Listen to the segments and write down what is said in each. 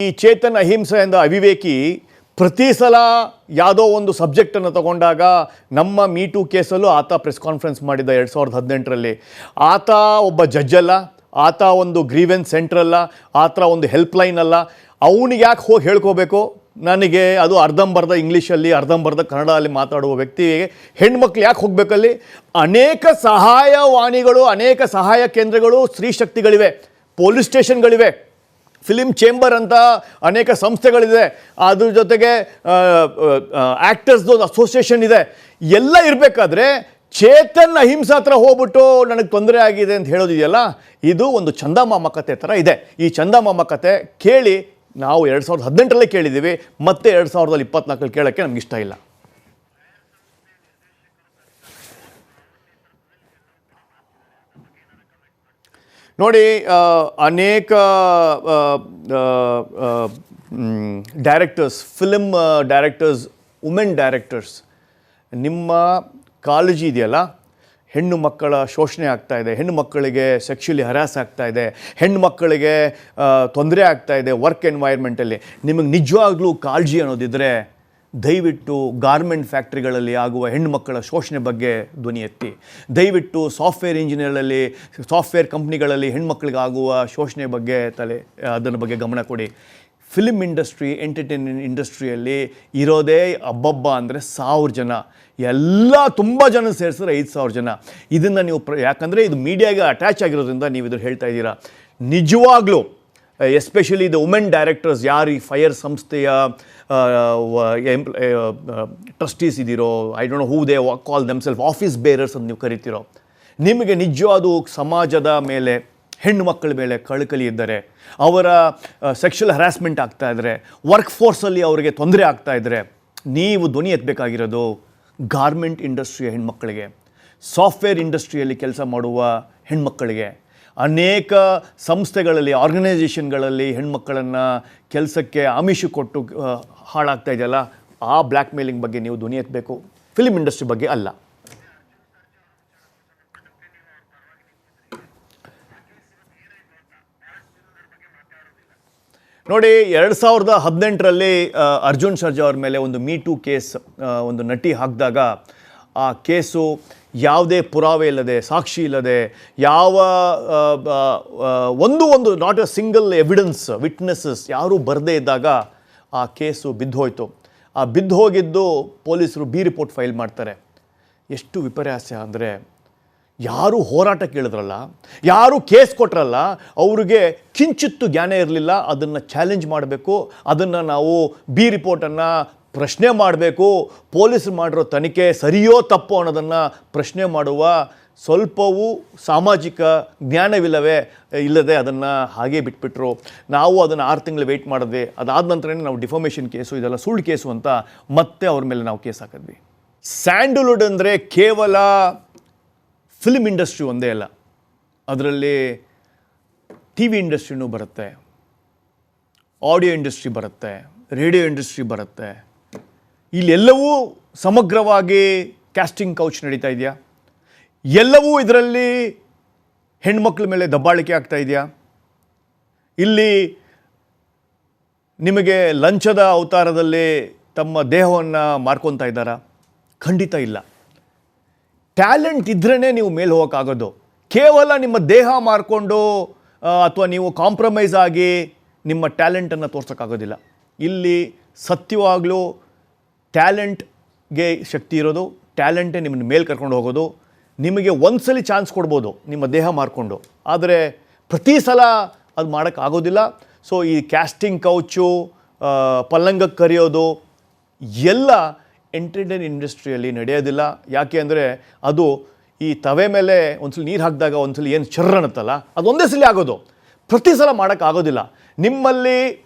ಈ ಚೇತನ್ ಅಹಿಂಸೆ ಎಂದ ಅವಿವೇಕಿ ಪ್ರತಿ ಸಲ ಯಾವುದೋ ಒಂದು ಸಬ್ಜೆಕ್ಟನ್ನು ತಗೊಂಡಾಗ ನಮ್ಮ ಮೀಟು ಕೇಸಲ್ಲೂ ಆತ ಪ್ರೆಸ್ ಕಾನ್ಫರೆನ್ಸ್ ಮಾಡಿದ 2018ರಲ್ಲಿ. ಆತ ಒಬ್ಬ ಜಡ್ಜ್ ಅಲ್ಲ, ಆತ ಒಂದು ಗ್ರೀವೆನ್ಸ್ ಸೆಂಟರ್ ಅಲ್ಲ, ಆತ ಒಂದು ಹೆಲ್ಪ್ಲೈನ್ ಅಲ್ಲ. ಅವನಿಗೆ ಯಾಕೆ ಹೋಗಿ ಹೇಳ್ಕೋಬೇಕು? ನನಗೆ ಅದು ಅರ್ಧಂಬರ್ಧ ಇಂಗ್ಲೀಷಲ್ಲಿ ಅರ್ಧಂಬರ್ಧ ಕನ್ನಡದಲ್ಲಿ ಮಾತಾಡುವ ವ್ಯಕ್ತಿಗೆ ಹೆಣ್ಮಕ್ಳು ಯಾಕೆ ಹೋಗಬೇಕಲ್ಲಿ? ಅನೇಕ ಸಹಾಯವಾಣಿಗಳು, ಅನೇಕ ಸಹಾಯ ಕೇಂದ್ರಗಳು, ಸ್ತ್ರೀ ಶಕ್ತಿಗಳಿವೆ, ಪೊಲೀಸ್ ಸ್ಟೇಷನ್ಗಳಿವೆ, ಫಿಲಿಮ್ ಚೇಂಬರ್ ಅಂತ ಅನೇಕ ಸಂಸ್ಥೆಗಳಿದೆ, ಅದ್ರ ಜೊತೆಗೆ ಆ್ಯಕ್ಟರ್ಸ್ದು ಅಸೋಸಿಯೇಷನ್ ಇದೆ. ಎಲ್ಲ ಇರಬೇಕಾದ್ರೆ ಚೇತನ್ ಅಹಿಂಸಾ ಹತ್ರ ಹೋಗ್ಬಿಟ್ಟು ನನಗೆ ತೊಂದರೆ ಆಗಿದೆ ಅಂತ ಹೇಳೋದಿದೆಯಲ್ಲ, ಇದು ಒಂದು ಚಂದಮಾಮ ಕತೆ ಥರ ಇದೆ. ಈ ಚಂದಮಾಮ ಕತೆ ಕೇಳಿ ನಾವು 2018ರಲ್ಲೇ ಕೇಳಿದ್ದೀವಿ, ಮತ್ತೆ 2024ರಲ್ಲಿ ಕೇಳೋಕ್ಕೆ ನಮ್ಗೆ ಇಷ್ಟ ಇಲ್ಲ. ನೋಡಿ, ಅನೇಕ directors, film directors, women directors, ನಿಮ್ಮ ಕಾಳಜಿ ಇದೆಯಲ್ಲ, ಹೆಣ್ಣು ಮಕ್ಕಳ ಶೋಷಣೆ ಆಗ್ತಾಯಿದೆ, ಹೆಣ್ಣು ಮಕ್ಕಳಿಗೆ ಸೆಕ್ಶುಲಿ ಹರಾಸ್ ಆಗ್ತಾಯಿದೆ, ಹೆಣ್ಣು ಮಕ್ಕಳಿಗೆ ತೊಂದರೆ ಆಗ್ತಾಯಿದೆ ವರ್ಕ್ ಎನ್ವೈರ್ಮೆಂಟಲ್ಲಿ, ನಿಮಗೆ ನಿಜವಾಗ್ಲೂ ಕಾಳಜಿ ಅನ್ನೋದಿದ್ದರೆ ದಯವಿಟ್ಟು ಗಾರ್ಮೆಂಟ್ ಫ್ಯಾಕ್ಟ್ರಿಗಳಲ್ಲಿ ಆಗುವ ಹೆಣ್ಣು ಮಕ್ಕಳ ಶೋಷಣೆ ಬಗ್ಗೆ ಧ್ವನಿ ಎತ್ತಿ. ದಯವಿಟ್ಟು ಸಾಫ್ಟ್ವೇರ್ ಇಂಜಿನಿಯರಲ್ಲಿ, ಸಾಫ್ಟ್ವೇರ್ ಕಂಪ್ನಿಗಳಲ್ಲಿ ಹೆಣ್ಮಕ್ಳಿಗೆ ಆಗುವ ಶೋಷಣೆ ಬಗ್ಗೆ ಅದರ ಬಗ್ಗೆ ಗಮನ ಕೊಡಿ. ಫಿಲ್ಮ್ ಇಂಡಸ್ಟ್ರಿ, ಎಂಟರ್ಟೈನ್ಮೆಂಟ್ ಇಂಡಸ್ಟ್ರಿಯಲ್ಲಿ ಇರೋದೇ ಅಬ್ಬಬ್ಬ ಅಂದರೆ 1000 ಜನ, ಎಲ್ಲ ತುಂಬ ಜನ ಸೇರಿಸಿದ್ರೆ 5000 ಜನ. ಇದನ್ನು ನೀವು ಯಾಕಂದರೆ ಇದು ಮೀಡಿಯಾಗೆ ಅಟ್ಯಾಚ್ ಆಗಿರೋದ್ರಿಂದ ನೀವು ಇದನ್ನು ಹೇಳ್ತಾ ಇದ್ದೀರಾ. ನಿಜವಾಗ್ಲೂ ಎಸ್ಪೆಷಲಿ ದ ವುಮೆನ್ ಡೈರೆಕ್ಟರ್ಸ್, ಯಾರು ಈ ಫೈರ್ ಸಂಸ್ಥೆಯ ಟ್ರಸ್ಟೀಸ್ ಇದ್ದೀರೋ, I don't know who they call themselves, office bearers ಅಂತ ನೀವು ಕರಿತೀರೋ, ನಿಮಗೆ ನಿಜವಾದ ಸಮಾಜದ ಮೇಲೆ, ಹೆಣ್ಣು ಮಕ್ಕಳ ಮೇಲೆ ಕಳಕಳಿ ಇದ್ದರೆ, ಅವರ ಸೆಕ್ಷುವಲ್ ಹರಾಸ್ಮೆಂಟ್ ಆಗ್ತಾಯಿದ್ರೆ, ವರ್ಕ್ ಫೋರ್ಸಲ್ಲಿ ಅವರಿಗೆ ತೊಂದರೆ ಆಗ್ತಾಯಿದ್ರೆ, ನೀವು ಧ್ವನಿ ಎತ್ತಬೇಕಾಗಿರೋದು ಗಾರ್ಮೆಂಟ್ ಇಂಡಸ್ಟ್ರಿಯ ಹೆಣ್ಮಕ್ಕಳಿಗೆ, ಸಾಫ್ಟ್ವೇರ್ ಇಂಡಸ್ಟ್ರಿಯಲ್ಲಿ ಕೆಲಸ ಮಾಡುವ ಹೆಣ್ಮಕ್ಕಳಿಗೆ, ಅನೇಕ ಸಂಸ್ಥೆಗಳಲ್ಲಿ, ಆರ್ಗನೈಸೇಷನ್ಗಳಲ್ಲಿ ಹೆಣ್ಮಕ್ಕಳನ್ನು ಕೆಲಸಕ್ಕೆ ಆಮಿಷ ಕೊಟ್ಟು ಹಾಳಾಗ್ತಾ ಇದೆಯಲ್ಲ, ಆ ಬ್ಲ್ಯಾಕ್ ಮೇಲಿಂಗ್ ಬಗ್ಗೆ ನೀವು ಧ್ವನಿ ಎತ್ತಬೇಕು, ಫಿಲ್ಮ್ ಇಂಡಸ್ಟ್ರಿ ಬಗ್ಗೆ ಅಲ್ಲ. ನೋಡಿ, 2018ರಲ್ಲಿ ಅರ್ಜುನ್ ಸರ್ಜಾ ಅವ್ರ ಮೇಲೆ ಒಂದು ಮೀಟು ಕೇಸ್ ಒಂದು ನಟಿ ಹಾಕಿದಾಗ, ಆ ಕೇಸು ಯಾವುದೇ ಪುರಾವೆ ಇಲ್ಲದೆ, ಸಾಕ್ಷಿ ಇಲ್ಲದೆ, ಯಾವ ಒಂದು not A single evidence, witnesses ಯಾರೂ ಬರದೇ ಇದ್ದಾಗ ಆ ಕೇಸು ಬಿದ್ದೋಯ್ತು. ಆ ಬಿದ್ದು ಹೋಗಿದ್ದು ಪೊಲೀಸರು ರಿಪೋರ್ಟ್ ಫೈಲ್ ಮಾಡ್ತಾರೆ. ಎಷ್ಟು ವಿಪರ್ಯಾಸ ಅಂದರೆ, ಯಾರು ಹೋರಾಟ ಕೇಳಿದ್ರಲ್ಲ, ಯಾರು ಕೇಸ್ ಕೊಟ್ರಲ್ಲ, ಅವ್ರಿಗೆ ಕಿಂಚಿತ್ತು ಜ್ಞಾನ ಇರಲಿಲ್ಲ. ಅದನ್ನು ಚಾಲೆಂಜ್ ಮಾಡಬೇಕು, ಅದನ್ನು ನಾವು ರಿಪೋರ್ಟನ್ನು ಪ್ರಶ್ನೆ ಮಾಡಬೇಕು, ಪೊಲೀಸರು ಮಾಡಿರೋ ತನಿಖೆ ಸರಿಯೋ ತಪ್ಪೋ ಅನ್ನೋದನ್ನು ಪ್ರಶ್ನೆ ಮಾಡುವ ಸ್ವಲ್ಪವೂ ಸಾಮಾಜಿಕ ಇಲ್ಲದೆ ಅದನ್ನು ಹಾಗೇ ಬಿಟ್ಬಿಟ್ರು. ನಾವು ಅದನ್ನು 6 ತಿಂಗಳು ವೆಯ್ಟ್ ಮಾಡಿದ್ವಿ. ಅದಾದ ನಂತರನೇ ನಾವು ಡಿಫಾಮೇಷನ್ ಕೇಸು, ಇದೆಲ್ಲ ಸುಳ್ಳು ಕೇಸು ಅಂತ ಮತ್ತೆ ಅವ್ರ ಮೇಲೆ ನಾವು ಕೇಸ್ ಹಾಕಿದ್ವಿ. ಸ್ಯಾಂಡಲ್ವುಡ್ ಅಂದರೆ ಕೇವಲ ಫಿಲ್ಮ್ ಇಂಡಸ್ಟ್ರಿ ಒಂದೇ ಅಲ್ಲ, ಅದರಲ್ಲಿ ಟಿ ವಿ ಇಂಡಸ್ಟ್ರಿನೂ ಬರುತ್ತೆ, ಆಡಿಯೋ ಇಂಡಸ್ಟ್ರಿ ಬರುತ್ತೆ, ರೇಡಿಯೋ ಇಂಡಸ್ಟ್ರಿ ಬರುತ್ತೆ. ಇಲ್ಲೆಲ್ಲವೂ ಸಮಗ್ರವಾಗಿ ಕ್ಯಾಸ್ಟಿಂಗ್ ಕೌಚ್ ನಡೀತಾ ಇದೆಯಾ? ಎಲ್ಲವೂ ಇದರಲ್ಲಿ ಹೆಣ್ಮಕ್ಳ ಮೇಲೆ ದಬ್ಬಾಳಿಕೆ ಆಗ್ತಾ ಇದೆಯಾ? ಇಲ್ಲಿ ನಿಮಗೆ ಲಂಚದ ಅವತಾರದಲ್ಲಿ ತಮ್ಮ ದೇಹವನ್ನು ಮಾರ್ಕೊತಾ ಇದ್ದಾರಾ? ಖಂಡಿತ ಇಲ್ಲ. ಟ್ಯಾಲೆಂಟ್ ಇದ್ರೇ ನೀವು ಮೇಲೆ ಹೋಗೋಕ್ಕಾಗೋದು. ಕೇವಲ ನಿಮ್ಮ ದೇಹ ಮಾರ್ಕೊಂಡು ಅಥವಾ ನೀವು ಕಾಂಪ್ರಮೈಸ್ ಆಗಿ ನಿಮ್ಮ ಟ್ಯಾಲೆಂಟನ್ನು ತೋರ್ಸೋಕ್ಕಾಗೋದಿಲ್ಲ. ಇಲ್ಲಿ ಸತ್ಯವಾಗಲೂ ಟ್ಯಾಲೆಂಟ್ಗೆ ಶಕ್ತಿ ಇರೋದು, ಟ್ಯಾಲೆಂಟೇ ನಿಮ್ಮನ್ನು ಮೇಲೆ ಕರ್ಕೊಂಡು ಹೋಗೋದು. ನಿಮಗೆ ಒಂದು ಸಲ ಚಾನ್ಸ್ ಕೊಡ್ಬೋದು ನಿಮ್ಮ ದೇಹ ಮಾರ್ಕೊಂಡು, ಆದರೆ ಪ್ರತಿ ಸಲ ಅದು ಮಾಡೋಕ್ಕಾಗೋದಿಲ್ಲ. ಸೊ ಈ ಕ್ಯಾಸ್ಟಿಂಗ್ ಕೌಚು, ಪಲ್ಲಂಗಕ್ಕೆ ಕರೆಯೋದು ಎಲ್ಲ ಎಂಟರ್ಟೈನ್ ಇಂಡಸ್ಟ್ರಿಯಲ್ಲಿ ನಡೆಯೋದಿಲ್ಲ. ಯಾಕೆ ಅಂದರೆ ಅದು ಈ ತವೆ ಮೇಲೆ ಒಂದ್ಸಲ ನೀರು ಹಾಕಿದಾಗ ಒಂದ್ಸಲ ಏನು ಚರ್ರನ್ನುತ್ತಲ್ಲ, ಅದು ಒಂದೇ ಸಲ ಆಗೋದು, ಪ್ರತಿ ಸಲ ಮಾಡೋಕ್ಕಾಗೋದಿಲ್ಲ. ನಿಮ್ಮಲ್ಲಿ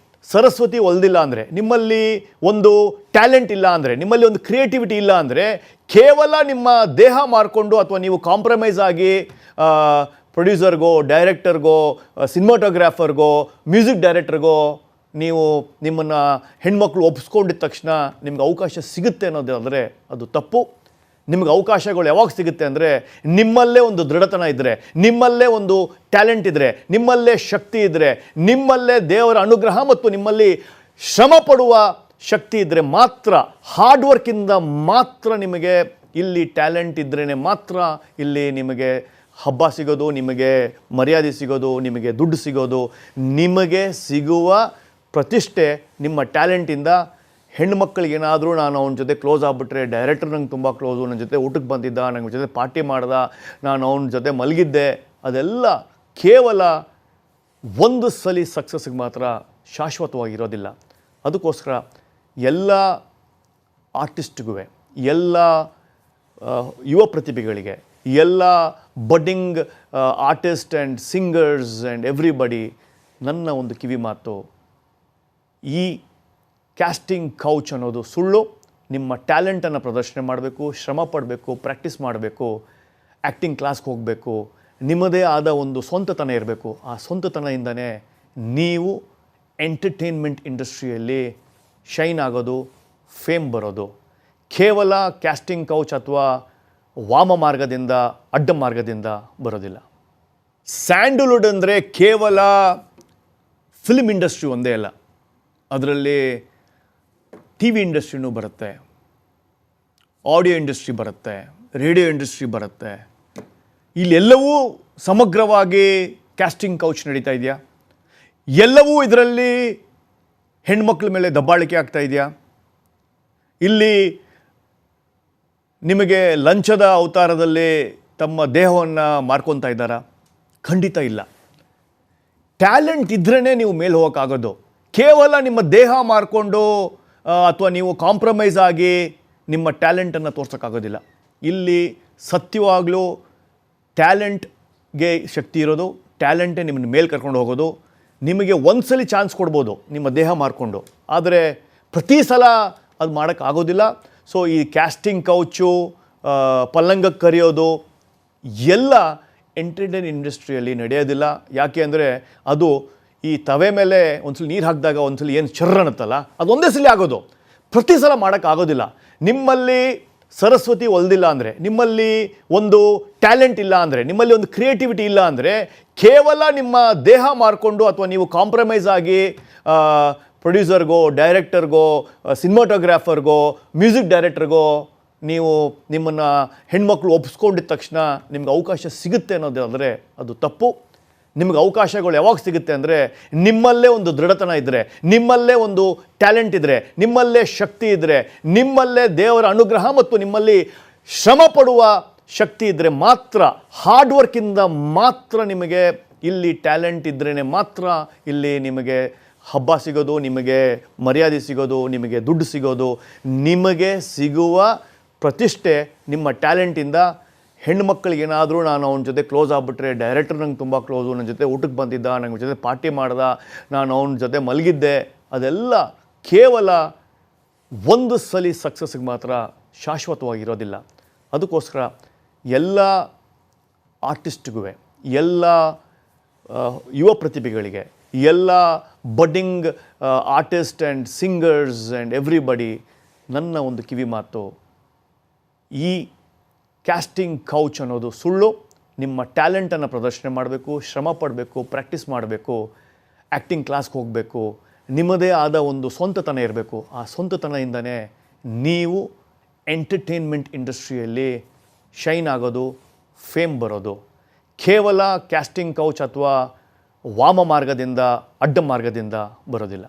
ಸರಸ್ವತಿ ಒಲ್ದಿಲ್ಲ ಅಂದರೆ, ನಿಮ್ಮಲ್ಲಿ ಒಂದು ಟ್ಯಾಲೆಂಟ್ ಇಲ್ಲ ಅಂದರೆ, ನಿಮ್ಮಲ್ಲಿ ಒಂದು ಕ್ರಿಯೇಟಿವಿಟಿ ಇಲ್ಲ ಅಂದರೆ, ಕೇವಲ ನಿಮ್ಮ ದೇಹ ಮಾರ್ಕೊಂಡು ಅಥವಾ ನೀವು ಕಾಂಪ್ರಮೈಸ್ ಆಗಿ ಪ್ರೊಡ್ಯೂಸರ್ಗೋ, ಡೈರೆಕ್ಟರ್ಗೋ, ಸಿನಿಮಾಟೋಗ್ರಾಫರ್ಗೋ, ಮ್ಯೂಸಿಕ್ ಡೈರೆಕ್ಟರ್ಗೋ ನೀವು ನಿಮ್ಮನ್ನು ಹೆಣ್ಮಕ್ಳು ಒಪ್ಪಿಸ್ಕೊಂಡಿದ್ದ ತಕ್ಷಣ ನಿಮ್ಗೆ ಅವಕಾಶ ಸಿಗುತ್ತೆ ಅನ್ನೋದಾದರೆ ಅದು ತಪ್ಪು. ನಿಮಗೆ ಅವಕಾಶಗಳು ಯಾವಾಗ ಸಿಗುತ್ತೆ ಅಂದರೆ ನಿಮ್ಮಲ್ಲೇ ಒಂದು ದೃಢತನ ಇದ್ದರೆ, ನಿಮ್ಮಲ್ಲೇ ಒಂದು ಟ್ಯಾಲೆಂಟ್ ಇದ್ದರೆ, ನಿಮ್ಮಲ್ಲೇ ಶಕ್ತಿ ಇದ್ದರೆ, ನಿಮ್ಮಲ್ಲೇ ದೇವರ ಅನುಗ್ರಹ ಮತ್ತು ನಿಮ್ಮಲ್ಲಿ ಶ್ರಮ ಪಡುವ ಶಕ್ತಿ ಇದ್ದರೆ ಮಾತ್ರ, ಹಾರ್ಡ್ ವರ್ಕಿಂದ ಮಾತ್ರ ನಿಮಗೆ ಇಲ್ಲಿ ಟ್ಯಾಲೆಂಟ್ ಇದ್ರೇ ಮಾತ್ರ ಇಲ್ಲಿ ನಿಮಗೆ ಹಬ್ಬ ಸಿಗೋದು, ನಿಮಗೆ ಮರ್ಯಾದೆ ಸಿಗೋದು, ನಿಮಗೆ ದುಡ್ಡು ಸಿಗೋದು. ನಿಮಗೆ ಸಿಗುವ ಪ್ರತಿಷ್ಠೆ ನಿಮ್ಮ ಟ್ಯಾಲೆಂಟಿಂದ. ಹೆಣ್ಮಕ್ಳಿಗೇನಾದರೂ ನಾನು ಅವನ ಜೊತೆ ಕ್ಲೋಸ್ ಆಗಿಬಿಟ್ರೆ, ಡೈರೆಕ್ಟರ್ ನಂಗೆ ತುಂಬ ಕ್ಲೋಸು, ನನ್ನ ಜೊತೆ ಊಟಕ್ಕೆ ಬಂದಿದ್ದ, ನನ್ನ ಜೊತೆ ಪಾರ್ಟಿ ಮಾಡ್ದ, ನಾನು ಅವನ ಜೊತೆ ಮಲಗಿದ್ದೆ, ಅದೆಲ್ಲ ಕೇವಲ ಒಂದು ಸಲ ಸಕ್ಸಸ್ಗೆ ಮಾತ್ರ ಶಾಶ್ವತವಾಗಿರೋದಿಲ್ಲ. ಅದಕ್ಕೋಸ್ಕರ ಎಲ್ಲ ಆರ್ಟಿಸ್ಟ್ಗೂ, ಎಲ್ಲ ಯುವ ಪ್ರತಿಭೆಗಳಿಗೆ, ಎಲ್ಲ budding artist and singers and everybody ನನ್ನ ಒಂದು ಕಿವಿ ಮಾತು, ಈ ಕ್ಯಾಸ್ಟಿಂಗ್ ಕೌಚ್ ಅನ್ನೋದು ಸುಳ್ಳು. ನಿಮ್ಮ ಟ್ಯಾಲೆಂಟನ್ನು ಪ್ರದರ್ಶನ ಮಾಡಬೇಕು, ಶ್ರಮ ಪಡಬೇಕು, ಪ್ರಾಕ್ಟೀಸ್ ಮಾಡಬೇಕು, ಆ್ಯಕ್ಟಿಂಗ್ ಕ್ಲಾಸ್ಗೆ ಹೋಗಬೇಕು, ನಿಮ್ಮದೇ ಆದ ಒಂದು ಸ್ವಂತತನ ಇರಬೇಕು. ಆ ಸ್ವಂತತನದಿಂದನೇ ನೀವು ಎಂಟರ್ಟೈನ್ಮೆಂಟ್ ಇಂಡಸ್ಟ್ರಿಯಲ್ಲಿ ಶೈನ್ ಆಗೋದು, ಫೇಮ್ ಬರೋದು. ಕೇವಲ ಕ್ಯಾಸ್ಟಿಂಗ್ ಕೌಚ್ ಅಥವಾ ವಾಮ ಮಾರ್ಗದಿಂದ, ಅಡ್ಡ ಮಾರ್ಗದಿಂದ ಬರೋದಿಲ್ಲ. ಸ್ಯಾಂಡಲ್ವುಡ್ ಅಂದರೆ ಕೇವಲ ಫಿಲ್ಮ್ ಇಂಡಸ್ಟ್ರಿ ಒಂದೇ ಅಲ್ಲ, ಅದರಲ್ಲಿ ಟಿ ವಿ ಇಂಡಸ್ಟ್ರಿನೂ ಬರುತ್ತೆ, ಆಡಿಯೋ ಇಂಡಸ್ಟ್ರಿ ಬರುತ್ತೆ, ರೇಡಿಯೋ ಇಂಡಸ್ಟ್ರಿ ಬರುತ್ತೆ. ಇಲ್ಲೆಲ್ಲವೂ ಸಮಗ್ರವಾಗಿ ಕ್ಯಾಸ್ಟಿಂಗ್ ಕೌಚ್ ನಡೀತಾ ಇದೆಯಾ? ಎಲ್ಲವೂ ಇದರಲ್ಲಿ ಹೆಣ್ಮಕ್ಳ ಮೇಲೆ ದಬ್ಬಾಳಿಕೆ ಆಗ್ತಾ ಇದೆಯಾ? ಇಲ್ಲಿ ನಿಮಗೆ ಲಂಚದ ಅವತಾರದಲ್ಲಿ ತಮ್ಮ ದೇಹವನ್ನು ಮಾರ್ಕೊತಾ ಇದ್ದಾರಾ? ಖಂಡಿತ ಇಲ್ಲ. ಟ್ಯಾಲೆಂಟ್ ಇದ್ರೇ ನೀವು ಮೇಲೆ ಹೋಗೋಕ್ಕಾಗೋದು. ಕೇವಲ ನಿಮ್ಮ ದೇಹ ಮಾರ್ಕೊಂಡು ಅಥವಾ ನೀವು ಕಾಂಪ್ರಮೈಸ್ ಆಗಿ ನಿಮ್ಮ ಟ್ಯಾಲೆಂಟನ್ನು ತೋರ್ಸೋಕ್ಕಾಗೋದಿಲ್ಲ. ಇಲ್ಲಿ ಸತ್ಯವಾಗಲೂ ಟ್ಯಾಲೆಂಟ್ಗೆ ಶಕ್ತಿ ಇರೋದು, ಟ್ಯಾಲೆಂಟೇ ನಿಮ್ಮನ್ನು ಮೇಲೆ ಕರ್ಕೊಂಡು ಹೋಗೋದು. ನಿಮಗೆ ಒಂದು ಸಲ ಚಾನ್ಸ್ ಕೊಡ್ಬೋದು ನಿಮ್ಮ ದೇಹ ಮಾರ್ಕೊಂಡು, ಆದರೆ ಪ್ರತಿ ಸಲ ಅದು ಮಾಡೋಕ್ಕಾಗೋದಿಲ್ಲ. ಸೊ ಈ ಕ್ಯಾಸ್ಟಿಂಗ್ ಕೌಚು, ಪಲ್ಲಂಗಕ್ಕೆ ಕರೆಯೋದು ಎಲ್ಲ ಎಂಟರ್ಟೈನ್ ಇಂಡಸ್ಟ್ರಿಯಲ್ಲಿ ನಡೆಯೋದಿಲ್ಲ. ಯಾಕೆ ಅಂದರೆ ಅದು ಈ ತವೆ ಮೇಲೆ ಒಂದ್ಸಲ ನೀರು ಹಾಕಿದಾಗ ಒಂದ್ಸಲ ಏನು ಚರ್ರ ಅನ್ನತ್ತಲ್ಲ, ಅದು ಒಂದೇ ಸಲ ಆಗೋದು, ಪ್ರತಿ ಸಲ ಮಾಡೋಕ್ಕಾಗೋದಿಲ್ಲ. ನಿಮ್ಮಲ್ಲಿ ಸರಸ್ವತಿ ಒಲ್ದಿಲ್ಲ ಅಂದರೆ, ನಿಮ್ಮಲ್ಲಿ ಒಂದು ಟ್ಯಾಲೆಂಟ್ ಇಲ್ಲ ಅಂದರೆ, ನಿಮ್ಮಲ್ಲಿ ಒಂದು ಕ್ರಿಯೇಟಿವಿಟಿ ಇಲ್ಲ ಅಂದರೆ, ಕೇವಲ ನಿಮ್ಮ ದೇಹ ಮಾರ್ಕೊಂಡು ಅಥವಾ ನೀವು ಕಾಂಪ್ರಮೈಸ್ ಆಗಿ ಪ್ರೊಡ್ಯೂಸರ್ಗೋ, ಡೈರೆಕ್ಟರ್ಗೋ, ಸಿನಿಮಾಟೋಗ್ರಾಫರ್ಗೋ, ಮ್ಯೂಸಿಕ್ ಡೈರೆಕ್ಟರ್ಗೋ ನೀವು ನಿಮ್ಮನ್ನು ಹೆಣ್ಮಕ್ಳು ಒಪ್ಪಿಸ್ಕೊಂಡಿದ್ದ ತಕ್ಷಣ ನಿಮ್ಗೆ ಅವಕಾಶ ಸಿಗುತ್ತೆ ಅನ್ನೋದಾದರೆ ಅದು ತಪ್ಪು. ನಿಮಗೆ ಅವಕಾಶಗಳು ಯಾವಾಗ ಸಿಗುತ್ತೆ ಅಂದರೆ ನಿಮ್ಮಲ್ಲೇ ಒಂದು ದೃಢತನ ಇದ್ದರೆ, ನಿಮ್ಮಲ್ಲೇ ಒಂದು ಟ್ಯಾಲೆಂಟ್ ಇದ್ದರೆ, ನಿಮ್ಮಲ್ಲೇ ಶಕ್ತಿ ಇದ್ದರೆ, ನಿಮ್ಮಲ್ಲೇ ದೇವರ ಅನುಗ್ರಹ ಮತ್ತು ನಿಮ್ಮಲ್ಲಿ ಶ್ರಮ ಪಡುವ ಶಕ್ತಿ ಇದ್ದರೆ ಮಾತ್ರ, ಹಾರ್ಡ್ ವರ್ಕಿಂದ ಮಾತ್ರ ನಿಮಗೆ ಇಲ್ಲಿ ಟ್ಯಾಲೆಂಟ್ ಇದ್ರೇ ಮಾತ್ರ ಇಲ್ಲಿ ನಿಮಗೆ ಹಬ್ಬ ಸಿಗೋದು, ನಿಮಗೆ ಮರ್ಯಾದೆ ಸಿಗೋದು, ನಿಮಗೆ ದುಡ್ಡು ಸಿಗೋದು. ನಿಮಗೆ ಸಿಗುವ ಪ್ರತಿಷ್ಠೆ ನಿಮ್ಮ ಟ್ಯಾಲೆಂಟಿಂದ. ಹೆಣ್ಮಕ್ಳಿಗೇನಾದರೂ ನಾನು ಅವನ ಜೊತೆ ಕ್ಲೋಸ್ ಆಗಿಬಿಟ್ರೆ, ಡೈರೆಕ್ಟರ್ ನಂಗೆ ತುಂಬ ಕ್ಲೋಸು, ನನ್ನ ಜೊತೆ ಊಟಕ್ಕೆ ಬಂದಿದ್ದ, ನನ್ನ ಜೊತೆ ಪಾರ್ಟಿ ಮಾಡ್ದ, ನಾನು ಅವನ ಜೊತೆ ಮಲಗಿದ್ದೆ, ಅದೆಲ್ಲ ಕೇವಲ ಒಂದು ಸಲ ಸಕ್ಸಸ್ಗೆ ಮಾತ್ರ ಶಾಶ್ವತವಾಗಿರೋದಿಲ್ಲ. ಅದಕ್ಕೋಸ್ಕರ ಎಲ್ಲ ಆರ್ಟಿಸ್ಟ್ಗೂ, ಎಲ್ಲ ಯುವ ಪ್ರತಿಭೆಗಳಿಗೆ, ಎಲ್ಲ budding artist and singers and everybody ನನ್ನ ಒಂದು ಕಿವಿ ಮಾತು, ಈ ಕ್ಯಾಸ್ಟಿಂಗ್ ಕೌಚ್ ಅನ್ನೋದು ಸುಳ್ಳು. ನಿಮ್ಮ ಟ್ಯಾಲೆಂಟನ್ನು ಪ್ರದರ್ಶನ ಮಾಡಬೇಕು, ಶ್ರಮ ಪಡಬೇಕು, ಪ್ರಾಕ್ಟೀಸ್ ಮಾಡಬೇಕು, ಆ್ಯಕ್ಟಿಂಗ್ ಕ್ಲಾಸ್ಗೆ ಹೋಗಬೇಕು, ನಿಮ್ಮದೇ ಆದ ಒಂದು ಸ್ವಂತತನ ಇರಬೇಕು. ಆ ಸ್ವಂತತನದಿಂದನೇ ನೀವು ಎಂಟರ್ಟೈನ್ಮೆಂಟ್ ಇಂಡಸ್ಟ್ರಿಯಲ್ಲಿ ಶೈನ್ ಆಗೋದು, ಫೇಮ್ ಬರೋದು. ಕೇವಲ ಕ್ಯಾಸ್ಟಿಂಗ್ ಕೌಚ್ ಅಥವಾ ವಾಮ ಮಾರ್ಗದಿಂದ, ಅಡ್ಡ ಮಾರ್ಗದಿಂದ ಬರೋದಿಲ್ಲ.